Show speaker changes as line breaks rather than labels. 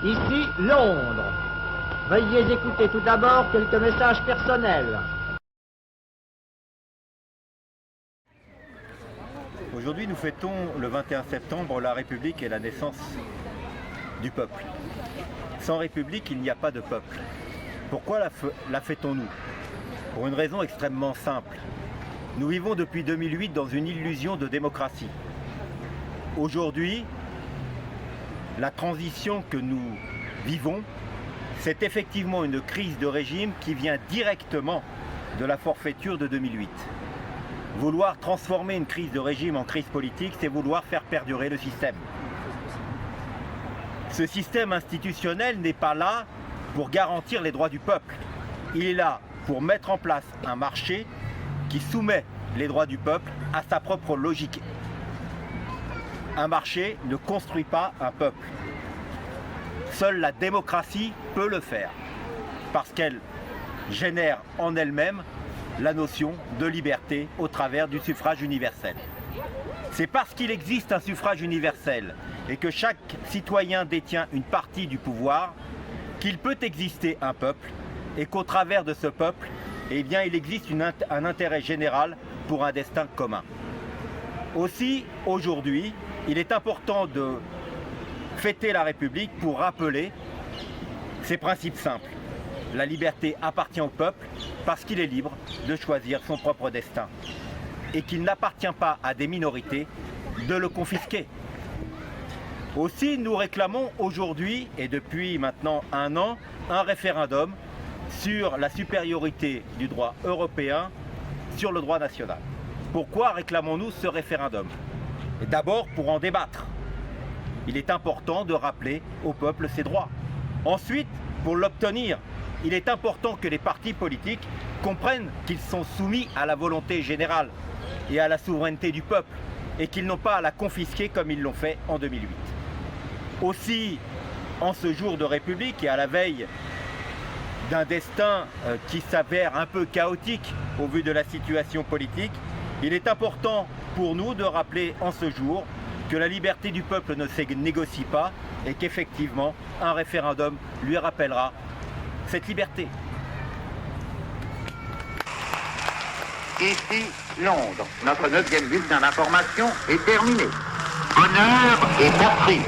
Ici Londres. Veuillez écouter tout d'abord quelques messages personnels.
Aujourd'hui, nous fêtons le 21 septembre la République et la naissance du peuple. Sans République, il n'y a pas de peuple. Pourquoi la fêtons-nous? Pour une raison extrêmement simple. Nous vivons depuis 2008 dans une illusion de démocratie. Aujourd'hui, la transition que nous vivons, c'est effectivement une crise de régime qui vient directement de la forfaiture de 2008. Vouloir transformer une crise de régime en crise politique, c'est vouloir faire perdurer le système. Ce système institutionnel n'est pas là pour garantir les droits du peuple. Il est là pour mettre en place un marché qui soumet les droits du peuple à sa propre logique. Un marché ne construit pas un peuple. Seule la démocratie peut le faire, parce qu'elle génère en elle-même la notion de liberté au travers du suffrage universel. C'est parce qu'il existe un suffrage universel et que chaque citoyen détient une partie du pouvoir qu'il peut exister un peuple et qu'au travers de ce peuple, eh bien, il existe un intérêt général pour un destin commun. Aussi, aujourd'hui, il est important de fêter la République pour rappeler ces principes simples. La liberté appartient au peuple parce qu'il est libre de choisir son propre destin et qu'il n'appartient pas à des minorités de le confisquer. Aussi, nous réclamons aujourd'hui et depuis maintenant un an un référendum sur la supériorité du droit européen sur le droit national. Pourquoi réclamons-nous ce référendum? D'abord pour en débattre. Il est important de rappeler au peuple ses droits. Ensuite, pour l'obtenir, il est important que les partis politiques comprennent qu'ils sont soumis à la volonté générale et à la souveraineté du peuple et qu'ils n'ont pas à la confisquer comme ils l'ont fait en 2008. Aussi, en ce jour de République et à la veille d'un destin qui s'avère un peu chaotique au vu de la situation politique, il est important pour nous de rappeler en ce jour que la liberté du peuple ne se négocie pas et qu'effectivement un référendum lui rappellera cette liberté.
Ici Londres. Notre 9e bulletin d'information est terminé. Honneur et patrie.